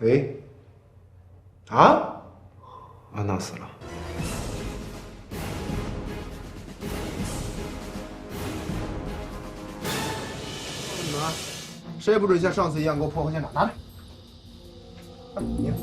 喂？啊？安娜死了。你们，谁也不准像上次一样给我破坏现场，拿着。你呢？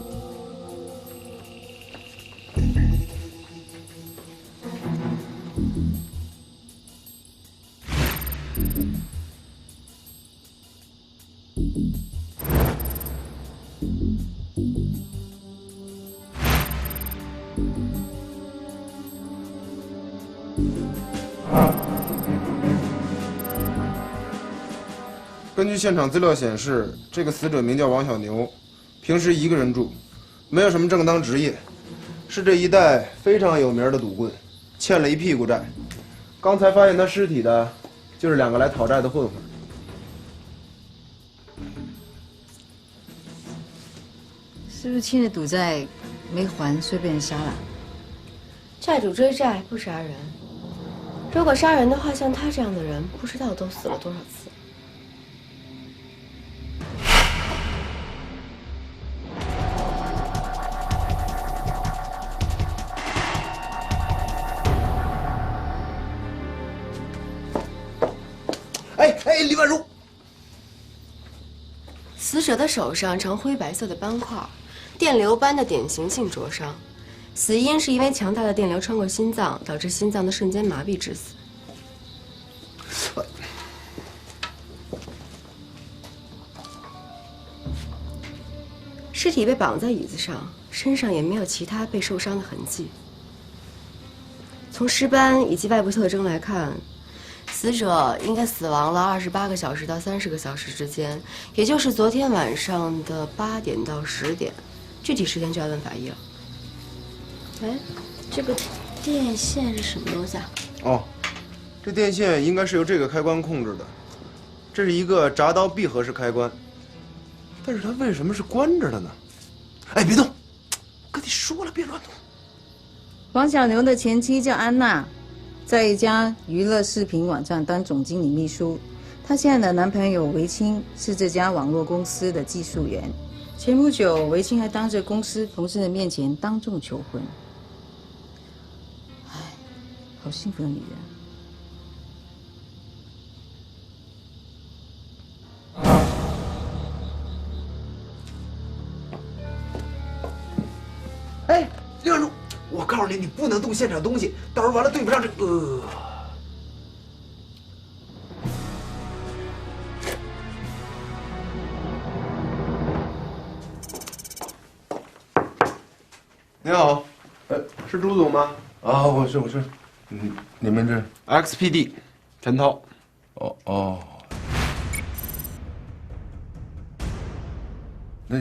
根据现场资料显示，这个死者名叫王小牛，平时一个人住，没有什么正当职业，是这一带非常有名的赌棍，欠了一屁股债。刚才发现他尸体的，就是2个来讨债的混混。是不是欠的赌债没还，所以被人杀了？债主追债不杀人，如果杀人的话，像他这样的人，不知道都死了多少次。哎，李婉如，死者的手上呈灰白色的斑块，电流般的典型性灼伤，死因是因为强大的电流穿过心脏，导致心脏的瞬间麻痹致死。尸体被绑在椅子上，身上也没有其他被受伤的痕迹。从尸斑以及外部特征来看，死者应该死亡了28个小时到30个小时之间，也就是昨天晚上的8点到10点，具体时间就要问法医了。哎，这个电线是什么东西啊？哦，这电线应该是由这个开关控制的，这是一个铡刀闭合式开关，但是它为什么是关着的呢？哎，别动！我跟你说了，别乱动。王小牛的前妻叫安娜，在一家娱乐视频网站当总经理秘书。她现在的男朋友韦清是这家网络公司的技术员。前不久，韦清还当着公司同事的面前当众求婚。唉，好幸福的女人。哎，李婉如，我告诉你，你不能动现场东西，到时候完了对不上这个。你好，是朱总吗？啊，我是，你们这 XPD， 陈涛。哦，那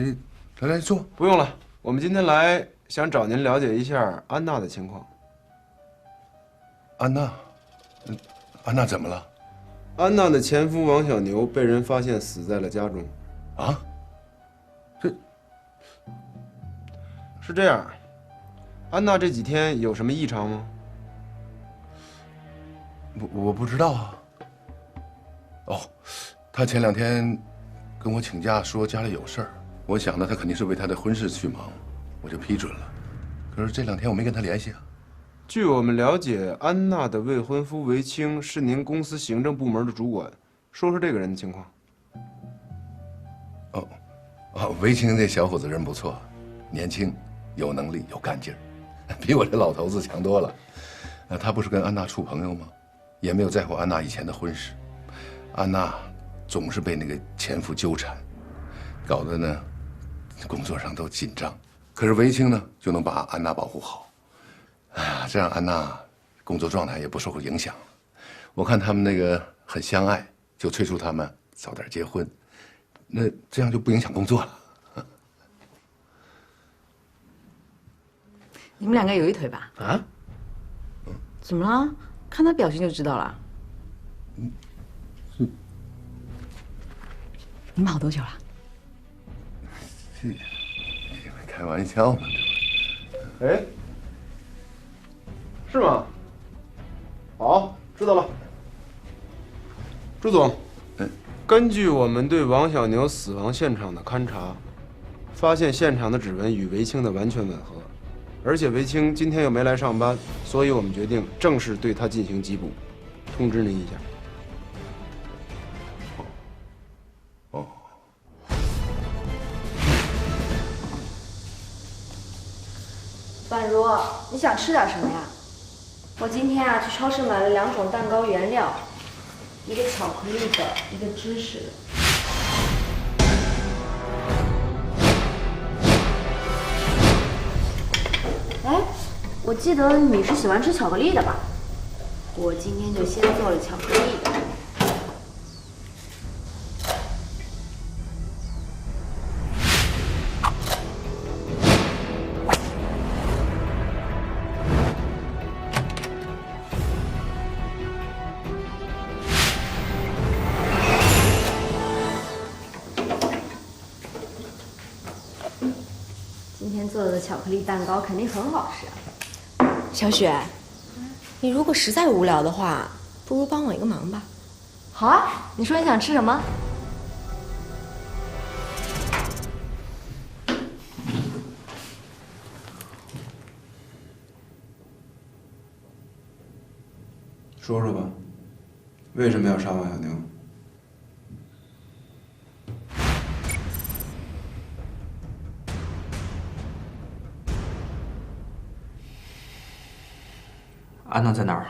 来坐。不用了，我们今天来想找您了解一下安娜的情况。安娜，安娜怎么了？安娜的前夫王小牛被人发现死在了家中。啊？是这样，安娜这几天有什么异常吗？我不知道啊。哦，她前2天跟我请假说家里有事儿，我想呢，她肯定是为她的婚事去忙，我就批准了。可是这2天我没跟她联系啊。据我们了解，安娜的未婚夫韦清是您公司行政部门的主管，说说这个人的情况。韦清这小伙子人不错，年轻，有能力，有干劲儿，比我这老头子强多了。他不是跟安娜处朋友吗？也没有在乎安娜以前的婚事。安娜总是被那个前夫纠缠，搞得呢工作上都紧张。可是韦清呢就能把安娜保护好，哎呀，这样安娜工作状态也不受影响。我看他们那个很相爱，就催促他们早点结婚，那这样就不影响工作了。你们2个有一腿吧？啊？怎么了？看他表情就知道了。你们好多久了？开玩笑呢。哎，是吗？好，知道了。朱总，根据我们对王小牛死亡现场的勘查，发现现场的指纹与韦青的完全吻合，而且韦青今天又没来上班，所以我们决定正式对他进行缉捕，通知您一下。哦，宛如，你想吃点什么呀？我今天啊去超市买了2种蛋糕原料，一个巧克力的，一个芝士的。哎，我记得你是喜欢吃巧克力的吧？我今天就先做了巧克力的。今天做的巧克力蛋糕肯定很好吃啊。小雪，你如果实在无聊的话，不如帮我一个忙吧。好啊，你说你想吃什么？说说吧，为什么要杀王小牛？安娜在哪儿？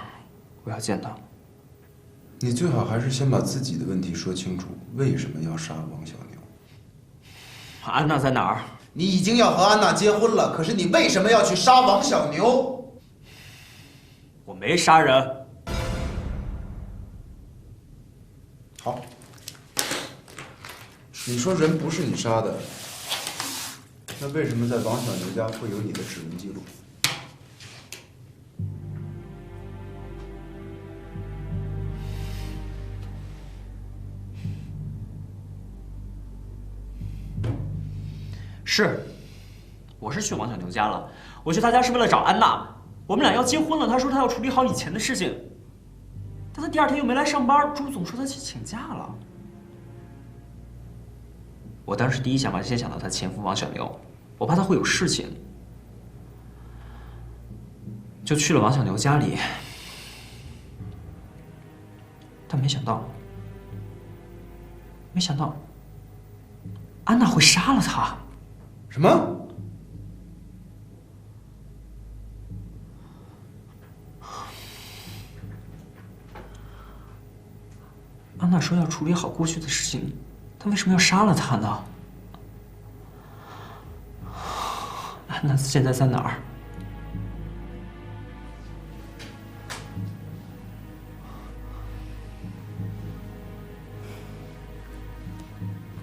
我要见她。你最好还是先把自己的问题说清楚，为什么要杀王小牛？安娜在哪儿？你已经要和安娜结婚了，可是你为什么要去杀王小牛？我没杀人。好，你说人不是你杀的，那为什么在王小牛家会有你的指纹记录？是，我是去王小牛家了。我去他家是为了找安娜，我们俩要结婚了。他说他要处理好以前的事情，但他第2天又没来上班。朱总说他去请假了。我当时第一想法先想到他前夫王小牛，我怕他会有事情，就去了王小牛家里。但没想到，安娜会杀了他。什么？安娜说要处理好过去的事情，她为什么要杀了他呢？安娜现在在哪儿？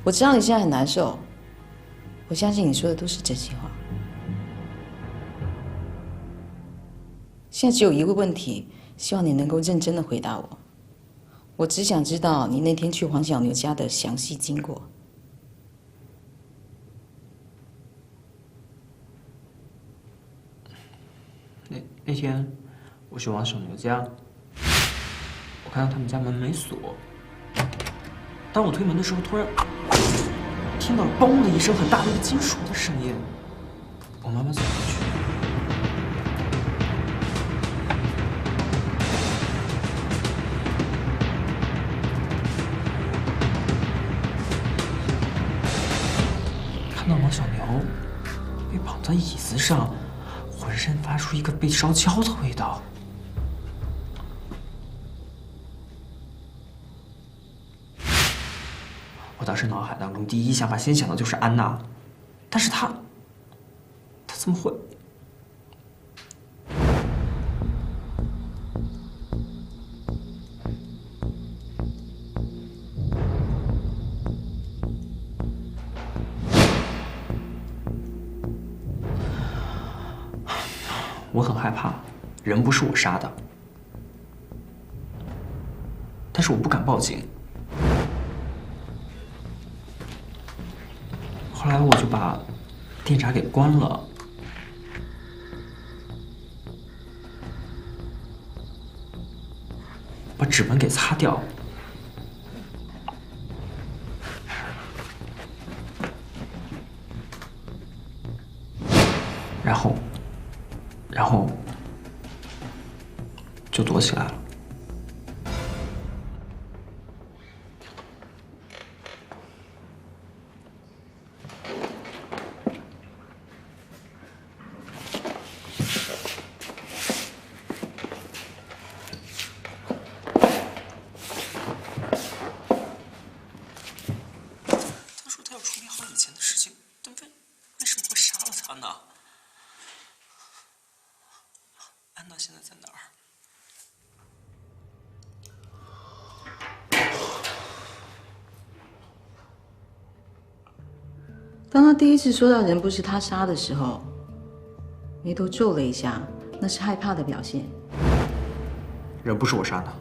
我知道你现在很难受，我相信你说的都是真心话。现在只有一个问题，希望你能够认真的回答我。我只想知道你那天去黄小牛家的详细经过。那天我去王小牛家，我看到他们家门没锁。当我推门的时候，突然听到了“嘣”的一声很大的一个金属的声音。我慢慢走过去，看到王小牛被绑在椅子上，浑身发出一个被烧焦的味道。我当时脑海当中第一想法先想到就是安娜，但是她怎么会？我很害怕，人不是我杀的，但是我不敢报警。后来我就把电闸给关了，把指纹给擦掉。然后就躲起来了。他说他要处理好以前的事情，但为什么会杀了他呢？安娜现在在哪儿？当他第一次说到人不是他杀的时候，眉头皱了一下，那是害怕的表现。人不是我杀的。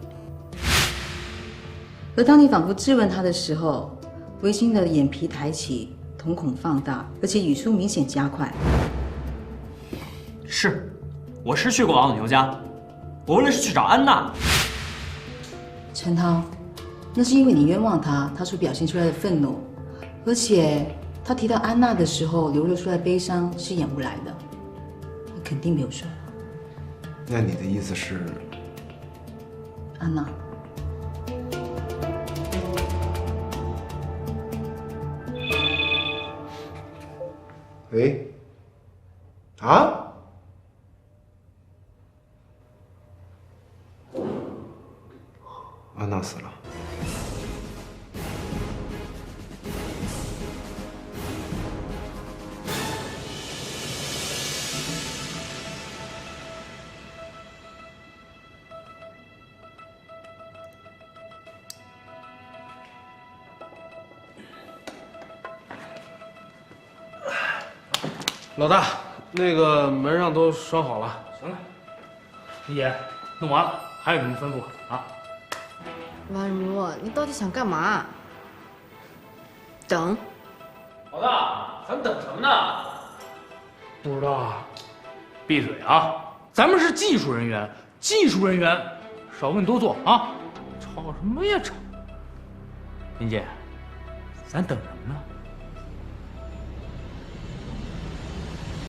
而当你仿佛质问他的时候，维新的眼皮抬起，瞳孔放大，而且语速明显加快。我是去过王小牛家，我为了是去找安娜。陈涛，那是因为你冤枉他，他所表现出来的愤怒，而且他提到安娜的时候流露出来悲伤是演不来的，你肯定没有说。那你的意思是？安娜。喂？啊？安娜死了。老大，那个门上都拴好了。行了，李姐，弄完了，还有什么吩咐啊？婉如，你到底想干嘛？等。老大，咱等什么呢？不知道啊。闭嘴啊！咱们是技术人员，技术人员少问多做啊！吵什么呀吵？林姐，咱等什么呢？